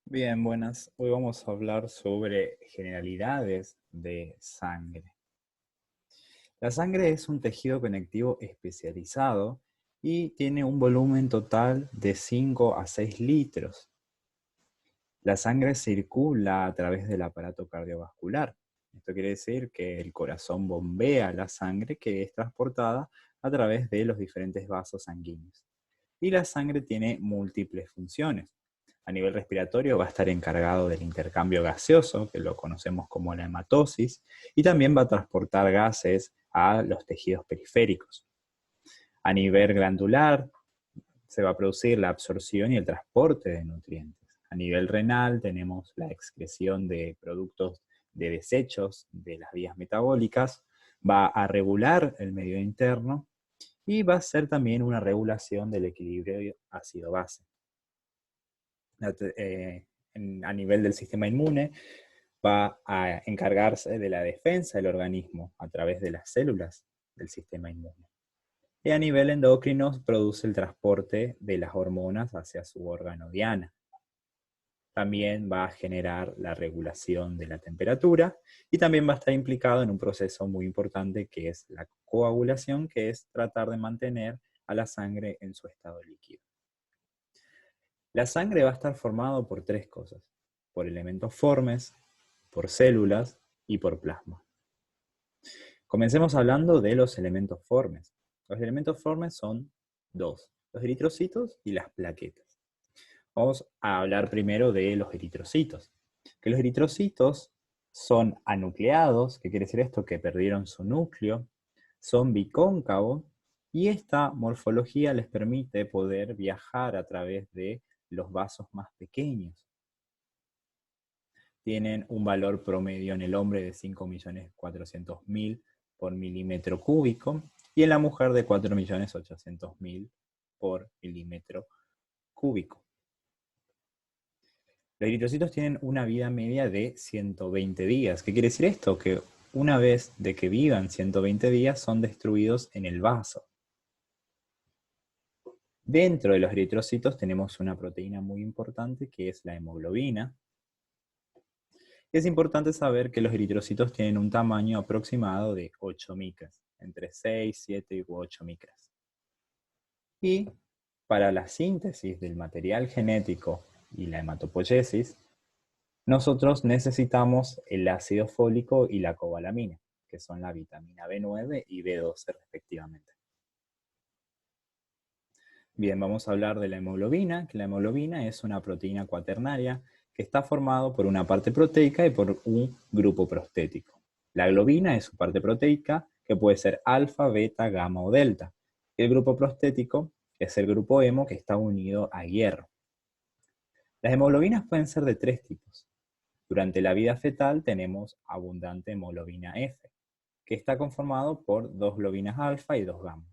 Bien, buenas. Hoy vamos a hablar sobre generalidades de sangre. La sangre es un tejido conectivo especializado y tiene un volumen total de 5 a 6 litros. La sangre circula a través del aparato cardiovascular. Esto quiere decir que el corazón bombea la sangre que es transportada a través de los diferentes vasos sanguíneos. Y la sangre tiene múltiples funciones. A nivel respiratorio va a estar encargado del intercambio gaseoso, que lo conocemos como la hematosis, y también va a transportar gases a los tejidos periféricos. A nivel glandular se va a producir la absorción y el transporte de nutrientes. A nivel renal tenemos la excreción de productos de desechos de las vías metabólicas, va a regular el medio interno y va a ser también una regulación del equilibrio ácido-base. A nivel del sistema inmune, va a encargarse de la defensa del organismo a través de las células del sistema inmune. Y a nivel endocrino, produce el transporte de las hormonas hacia su órgano diana. También va a generar la regulación de la temperatura y también va a estar implicado en un proceso muy importante que es la coagulación, que es tratar de mantener a la sangre en su estado líquido. La sangre va a estar formado por tres cosas: por elementos formes, por células y por plasma. Comencemos hablando de los elementos formes. Los elementos formes son dos: los eritrocitos y las plaquetas. Vamos a hablar primero de los eritrocitos. Que los eritrocitos son anucleados, ¿qué quiere decir esto? Que perdieron su núcleo, son bicóncavos, y esta morfología les permite poder viajar a través de los vasos más pequeños. Tienen un valor promedio en el hombre de 5.400.000 por milímetro cúbico y en la mujer de 4.800.000 por milímetro cúbico. Los eritrocitos tienen una vida media de 120 días. ¿Qué quiere decir esto? Que una vez de que vivan 120 días son destruidos en el vaso. Dentro de los eritrocitos tenemos una proteína muy importante que es la hemoglobina. Es importante saber que los eritrocitos tienen un tamaño aproximado de 8 micras, entre 6, 7 y 8 micras. Y para la síntesis del material genético y la hematopoiesis, nosotros necesitamos el ácido fólico y la cobalamina, que son la vitamina B9 y B12 respectivamente. Bien, vamos a hablar de la hemoglobina, que la hemoglobina es una proteína cuaternaria que está formado por una parte proteica y por un grupo prostético. La globina es su parte proteica, que puede ser alfa, beta, gamma o delta. El grupo prostético es el grupo hemo, que está unido a hierro. Las hemoglobinas pueden ser de tres tipos. Durante la vida fetal tenemos abundante hemoglobina F, que está conformado por dos globinas alfa y dos gamas.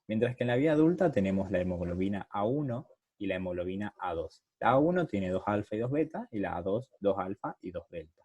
Mientras que en la vida adulta tenemos la hemoglobina A1 y la hemoglobina A2. La A1 tiene 2 alfa y 2 beta, y la A2, 2 alfa y 2 delta.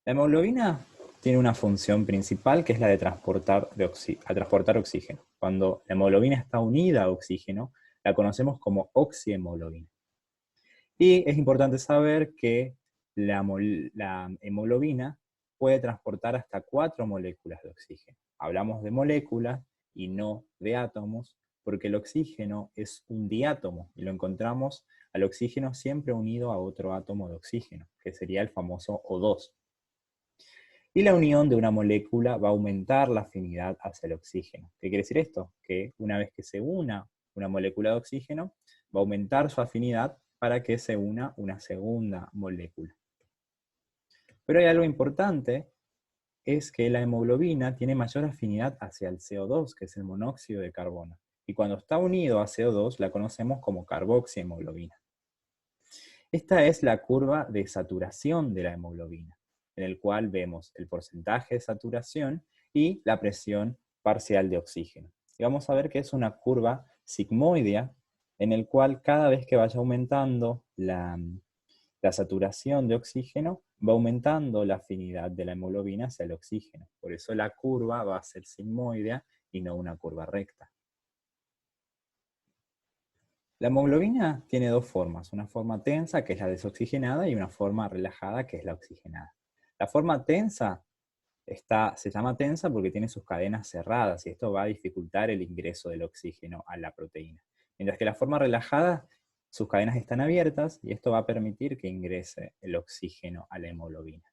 La hemoglobina tiene una función principal, que es la de transportar oxígeno. Cuando la hemoglobina está unida a oxígeno, la conocemos como oxihemoglobina. Y es importante saber que la hemoglobina puede transportar hasta 4 moléculas de oxígeno. Hablamos de moléculas y no de átomos, porque el oxígeno es un diátomo y lo encontramos al oxígeno siempre unido a otro átomo de oxígeno, que sería el famoso O2. Y la unión de una molécula va a aumentar la afinidad hacia el oxígeno. ¿Qué quiere decir esto? Que una vez que se una una molécula de oxígeno, va a aumentar su afinidad para que se una una segunda molécula. Pero hay algo importante, es que la hemoglobina tiene mayor afinidad hacia el CO2, que es el monóxido de carbono. Y cuando está unido a CO2, la conocemos como carboxihemoglobina. Esta es la curva de saturación de la hemoglobina, en el cual vemos el porcentaje de saturación y la presión parcial de oxígeno. Y vamos a ver que es una curva sigmoidea, en el cual cada vez que vaya aumentando la saturación de oxígeno, va aumentando la afinidad de la hemoglobina hacia el oxígeno. Por eso la curva va a ser sigmoidea y no una curva recta. La hemoglobina tiene dos formas, una forma tensa, que es la desoxigenada, y una forma relajada, que es la oxigenada. La forma tensa se llama tensa porque tiene sus cadenas cerradas y esto va a dificultar el ingreso del oxígeno a la proteína. Mientras que la forma relajada, sus cadenas están abiertas y esto va a permitir que ingrese el oxígeno a la hemoglobina.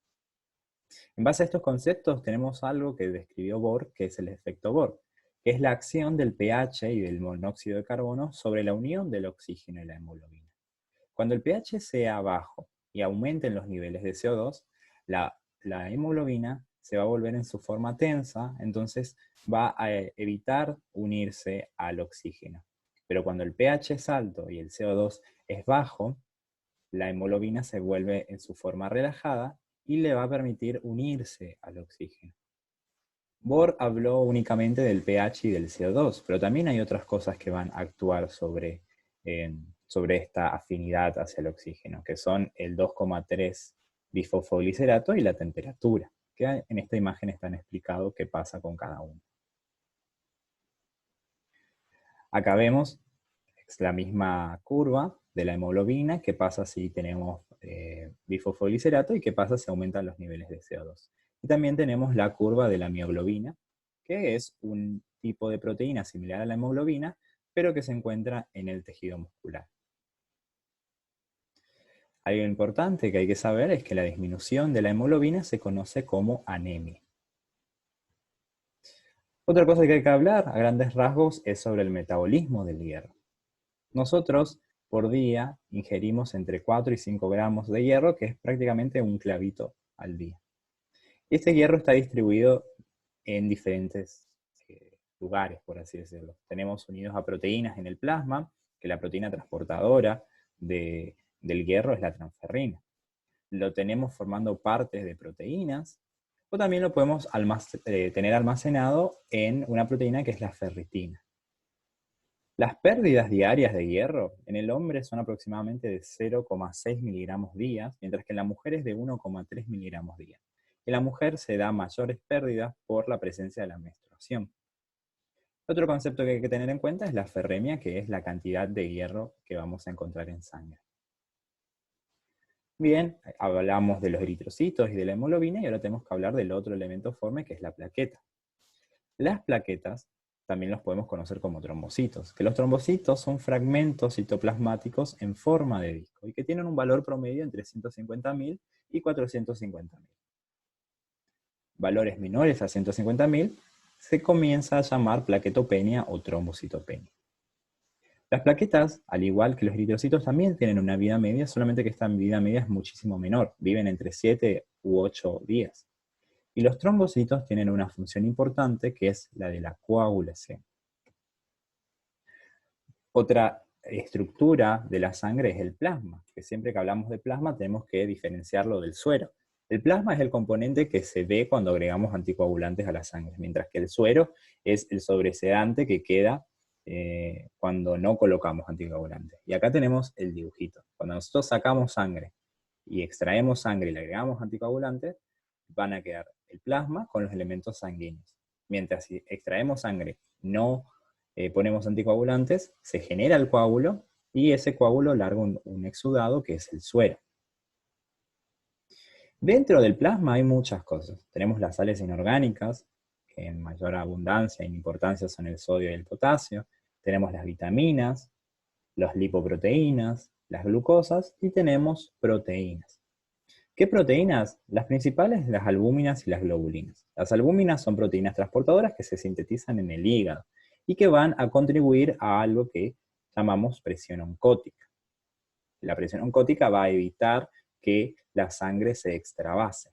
En base a estos conceptos tenemos algo que describió Bohr, que es el efecto Bohr, que es la acción del pH y del monóxido de carbono sobre la unión del oxígeno y la hemoglobina. Cuando el pH sea bajo y aumenten los niveles de CO2, la hemoglobina se va a volver en su forma tensa, entonces va a evitar unirse al oxígeno. Pero cuando el pH es alto y el CO2 es bajo, la hemoglobina se vuelve en su forma relajada y le va a permitir unirse al oxígeno. Bohr habló únicamente del pH y del CO2, pero también hay otras cosas que van a actuar sobre esta afinidad hacia el oxígeno, que son el 2,3 bifosfoglicerato y la temperatura, que en esta imagen están explicados qué pasa con cada uno. Acá vemos la misma curva de la hemoglobina, qué pasa si tenemos bifosfoglicerato y qué pasa si aumentan los niveles de CO2. Y también tenemos la curva de la mioglobina, que es un tipo de proteína similar a la hemoglobina, pero que se encuentra en el tejido muscular. Algo importante que hay que saber es que la disminución de la hemoglobina se conoce como anemia. Otra cosa que hay que hablar a grandes rasgos es sobre el metabolismo del hierro. Nosotros por día ingerimos entre 4 y 5 gramos de hierro, que es prácticamente un clavito al día. Y este hierro está distribuido en diferentes lugares, por así decirlo. Tenemos unidos a proteínas en el plasma, que la proteína transportadora del hierro es la transferrina. Lo tenemos formando partes de proteínas, o también lo podemos tener almacenado en una proteína que es la ferritina. Las pérdidas diarias de hierro en el hombre son aproximadamente de 0,6 miligramos día, mientras que en la mujer es de 1,3 miligramos día. En la mujer se da mayores pérdidas por la presencia de la menstruación. Otro concepto que hay que tener en cuenta es la ferremia, que es la cantidad de hierro que vamos a encontrar en sangre. Bien, hablamos de los eritrocitos y de la hemoglobina y ahora tenemos que hablar del otro elemento forme, que es la plaqueta. Las plaquetas también los podemos conocer como trombocitos, que los trombocitos son fragmentos citoplasmáticos en forma de disco y que tienen un valor promedio entre 150.000 y 450.000. Valores menores a 150.000 se comienza a llamar plaquetopenia o trombocitopenia. Las plaquetas, al igual que los eritrocitos, también tienen una vida media, solamente que esta vida media es muchísimo menor, viven entre 7 u 8 días. Y los trombocitos tienen una función importante que es la de la coagulación. Otra estructura de la sangre es el plasma, que siempre que hablamos de plasma tenemos que diferenciarlo del suero. El plasma es el componente que se ve cuando agregamos anticoagulantes a la sangre, mientras que el suero es el sobresedante que queda cuando no colocamos anticoagulantes. Y acá tenemos el dibujito. Cuando nosotros sacamos sangre y extraemos sangre y le agregamos anticoagulantes, van a quedar el plasma con los elementos sanguíneos. Mientras si extraemos sangre, no ponemos anticoagulantes, se genera el coágulo y ese coágulo larga un exudado que es el suero. Dentro del plasma hay muchas cosas. Tenemos las sales inorgánicas, que en mayor abundancia e importancia son el sodio y el potasio. Tenemos las vitaminas, las lipoproteínas, las glucosas y tenemos proteínas. ¿Qué proteínas? Las principales, las albúminas y las globulinas. Las albúminas son proteínas transportadoras que se sintetizan en el hígado y que van a contribuir a algo que llamamos presión oncótica. La presión oncótica va a evitar que la sangre se extravase.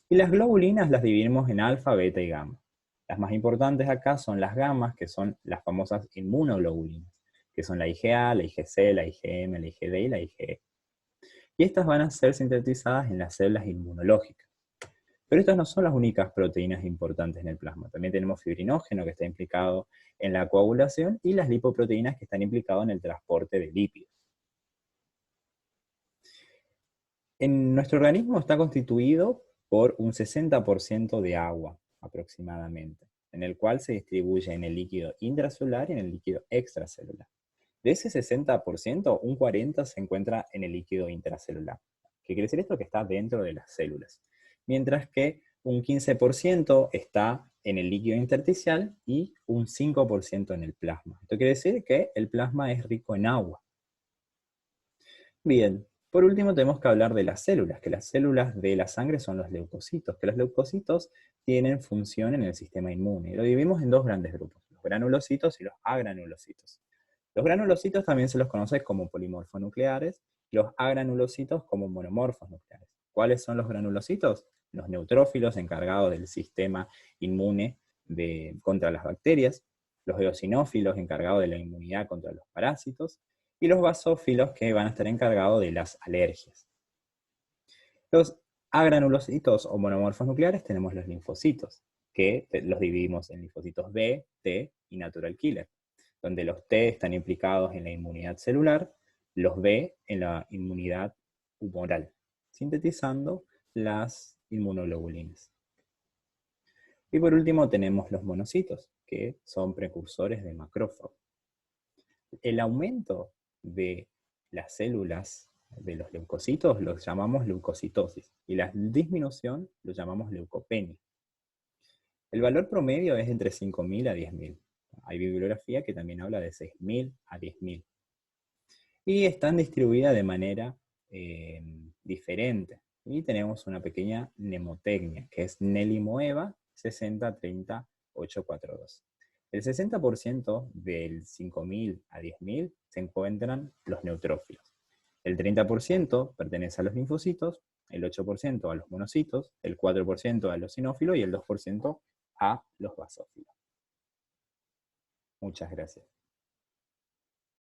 Y las globulinas las dividimos en alfa, beta y gamma. Las más importantes acá son las gamas, que son las famosas inmunoglobulinas, que son la IgA, la IgC, la IgM, la IgD y la IgE. Y estas van a ser sintetizadas en las células inmunológicas. Pero estas no son las únicas proteínas importantes en el plasma. También tenemos fibrinógeno, que está implicado en la coagulación, y las lipoproteínas, que están implicadas en el transporte de lípidos. En nuestro organismo está constituido por un 60% de agua, aproximadamente, en el cual se distribuye en el líquido intracelular y en el líquido extracelular. De ese 60%, un 40% se encuentra en el líquido intracelular. ¿Qué quiere decir esto? Que está dentro de las células. Mientras que un 15% está en el líquido intersticial y un 5% en el plasma. Esto quiere decir que el plasma es rico en agua. Bien, por último tenemos que hablar de las células, que las células de la sangre son los leucocitos, que los leucocitos tienen función en el sistema inmune. Lo dividimos en dos grandes grupos, los granulocitos y los agranulocitos. Los granulocitos también se los conoce como polimorfonucleares, y los agranulocitos como monomorfos nucleares. ¿Cuáles son los granulocitos? Los neutrófilos encargados del sistema inmune contra las bacterias, los eosinófilos encargados de la inmunidad contra los parásitos, y los basófilos que van a estar encargados de las alergias. Los agranulocitos o monomorfos nucleares tenemos los linfocitos, que los dividimos en linfocitos B, T y natural killer, donde los T están implicados en la inmunidad celular, los B en la inmunidad humoral, sintetizando las inmunoglobulinas. Y por último tenemos los monocitos, que son precursores de macrófagos. El aumento de las células de los leucocitos lo llamamos leucocitosis y la disminución lo llamamos leucopenia. El valor promedio es entre 5.000 a 10.000. Hay bibliografía que también habla de 6.000 a 10.000. Y están distribuidas de manera diferente. Y tenemos una pequeña mnemotecnia, que es Nelly-Moeva 60-30-842. El 60% del 5.000 a 10.000 se encuentran los neutrófilos. El 30% pertenece a los linfocitos, el 8% a los monocitos, el 4% a los eosinófilos y el 2% a los basófilos. Muchas gracias.